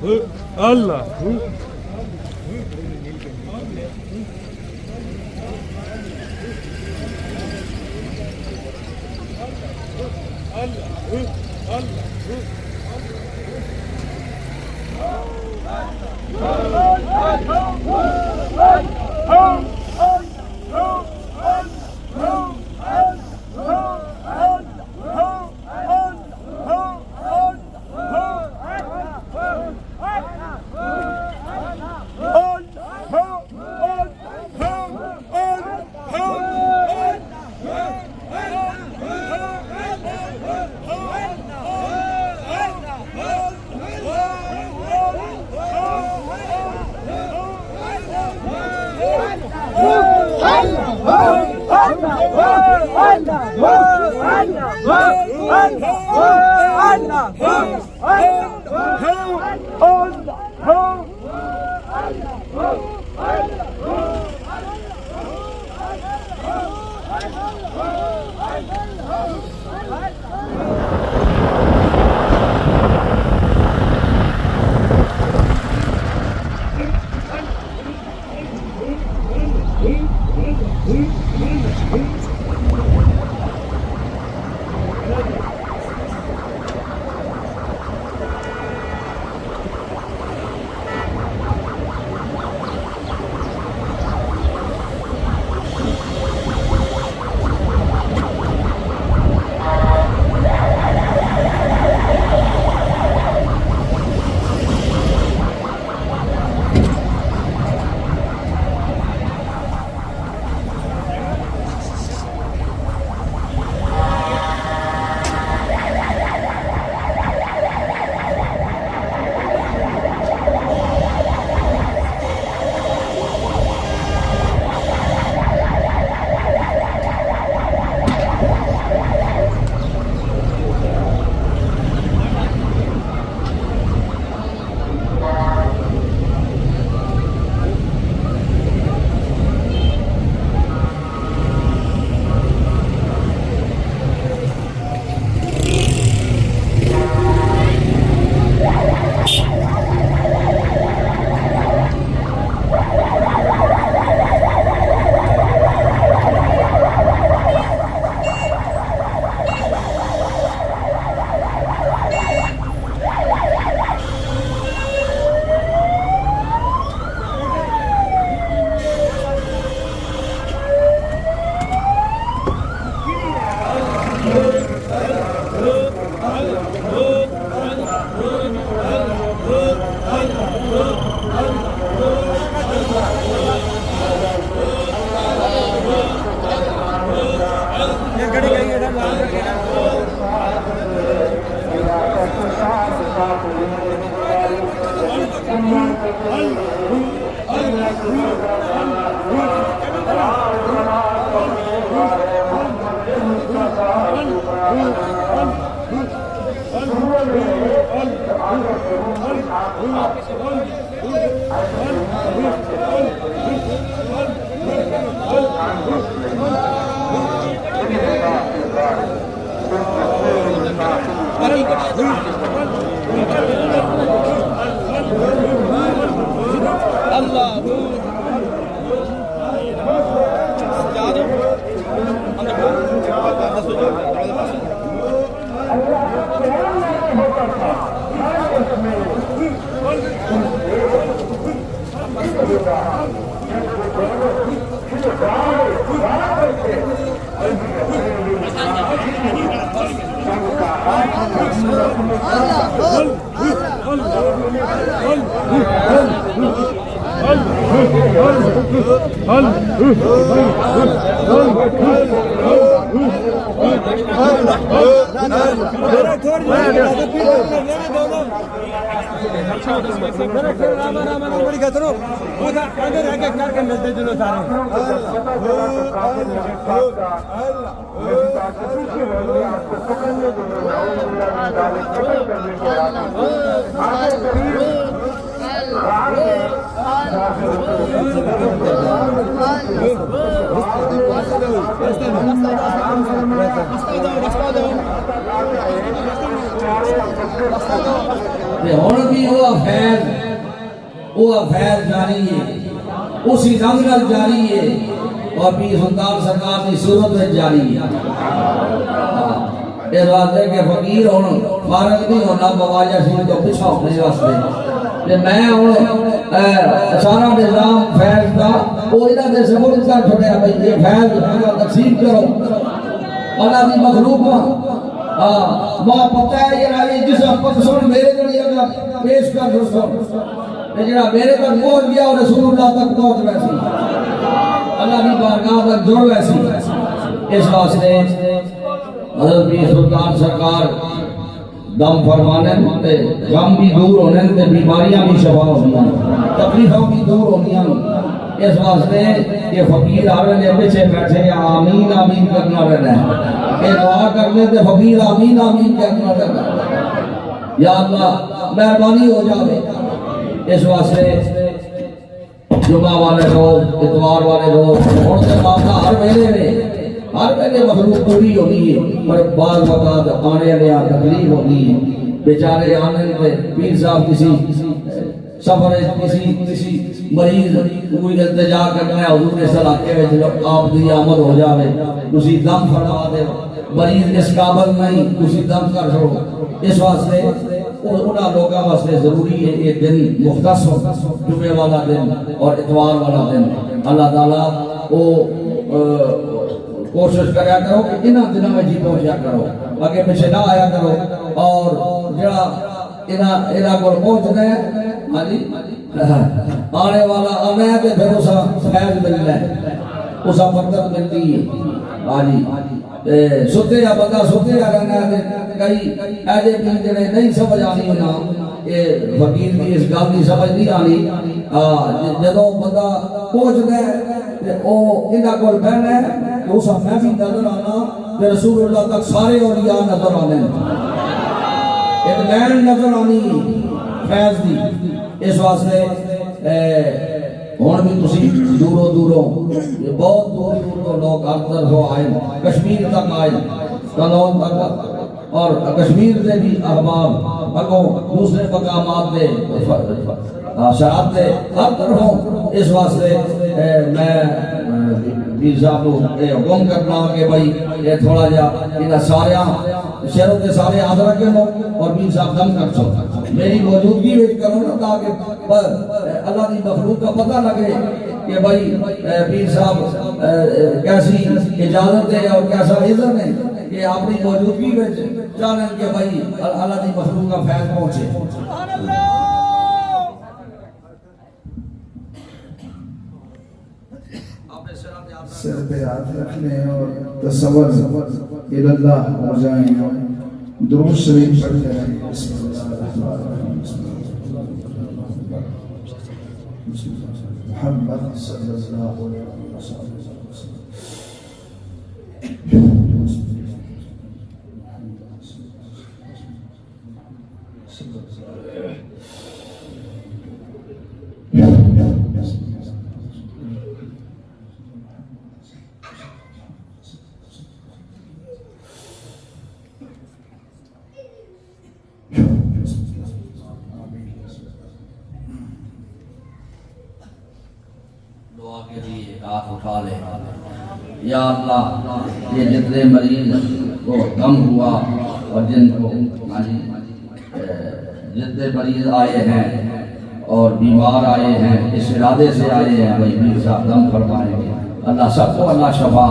Allah. ہوں بھی وہ فیض جاری ہے، اسی رنگ نال جاری ہے اور پیر سلطان سرکار کی صورت میں جاری ہے۔ اس واسطے کہ فقیر ہوں فارغ نہیں ہونا بواجہ شیر کو پیچھا ہونے واسطے کہ میں ہوں سارا نظام فیض کا وہ انہاں دے سبب کر چھوڑیا بھائی یہ فیض تقسیم کرو اللہ دی مخلوق ماں پتہ ہے یہ راوی جس وقت سن میرے کو اگر پیش کر سن جڑا میرے تک پہنچ گیا اور رسول اللہ تک پہنچ ویسی اللہ کی بارگاہ تک جڑ ویسی۔ اس واسطے حضرت پیر سلطان سرکار دم فرمانے تے غم بھی دور ہونے تے بیماریاں بھی شفا ہوندیاں تکلیفاں بھی دور ہوندیاں۔ اس واسطے یہ فقیر ہر ویلے پیچھے بیٹھے آمین آمین کرنا رہنا ہے، یہ دعا کرنے تے فقیر آمین آمین کرنا رہنا ہے۔ یا اللہ مہربانی ہو جاوے۔ اس واسطے جمعہ والے روز اتوار والے روز ہن تے موقع ہر ویلے مخلوق پوری ہونی ہے پر بعض وقت آنے والے تکلیف ہوتی ہے بیچارے آنے تے پیر صاحب کسی سفر کسی مریض کوئی التجا کرنا ہے حضور اس علاقے میں آپ دی آمد ہو جاوے تسی دم فرما دے مریض اس قابل نہیں تسی دم کر چھوڑو۔ اس واسطے انہاں لوگوں واسطے ضروری ہے یہ دن مختص ہو جمعے والا دن اور اتوار والا دن۔ اللہ تعالیٰ وہ کوشش کریا کرو کہ انہاں دنوں میں جی پہنچا کرو آگے پیچھے نہ آیا کرو اور جڑا انہاں کو پہنچنا ہے آنے والا آنا ہے تو پھر اسا فیض ملنا ہے اسا برکت ملتی ہے۔ ستے یا بندہ ستے یا رہنا ہے کئی ایجے بھی جڑے نہیں سمجھ آنی ہونا یہ فقیر کی اس گل کی سمجھ نہیں آنی جدوں بندہ پہنچنا ہے وہ انہاں کو بہنا ہے کہ اسا میں بھی نظر آنا کہ رسول اللہ تک سارے اولیاء نظر آنے ایک لین نظر آنی فیض دی۔ اس واسطے ہون بھی تسی دوروں بہت دور لوگ ہر طرف آئے کشمیر تک آئے کلون تک اور کشمیر سے بھی احباب اگوں دوسرے مقامات دے شراب دے ہر طرف۔ اس واسطے میں پیر صاحب کو حکم کرنا کہ بھائی یہ تھوڑا جا انہاں سارے شہروں کے سارے حاضر کے لو اور پیر صاحب دم کر سو میری موجودگی میں کرو نا تاکہ اللہ کی مخلوق کا پتہ لگے کہ بھائی پیر صاحب کیسی اجازت ہے اور کیسا اذن ہے کہ اپنی موجودگی میں چاہیں کہ بھائی اللہ کی مخلوق کا فیض پہنچے۔ سر پہ ہاتھ رکھنے اور تصور اللہ ہو جائیں اور درود شریف پڑھتے رہیں۔ بسم اللہ الرحمن الرحیم محمد صلی اللہ علیہ وسلم۔ دعا کے لیے ہاتھ اٹھا لے۔ یا اللہ یہ جتنے مریض کو غم ہوا اور جن کو جتنے مریض آئے ہیں اور بیمار آئے ہیں اس ارادے سے آئے ہیں بھائی پیر صاحب دم فرمائیں گے اللہ سب کو اللہ شفا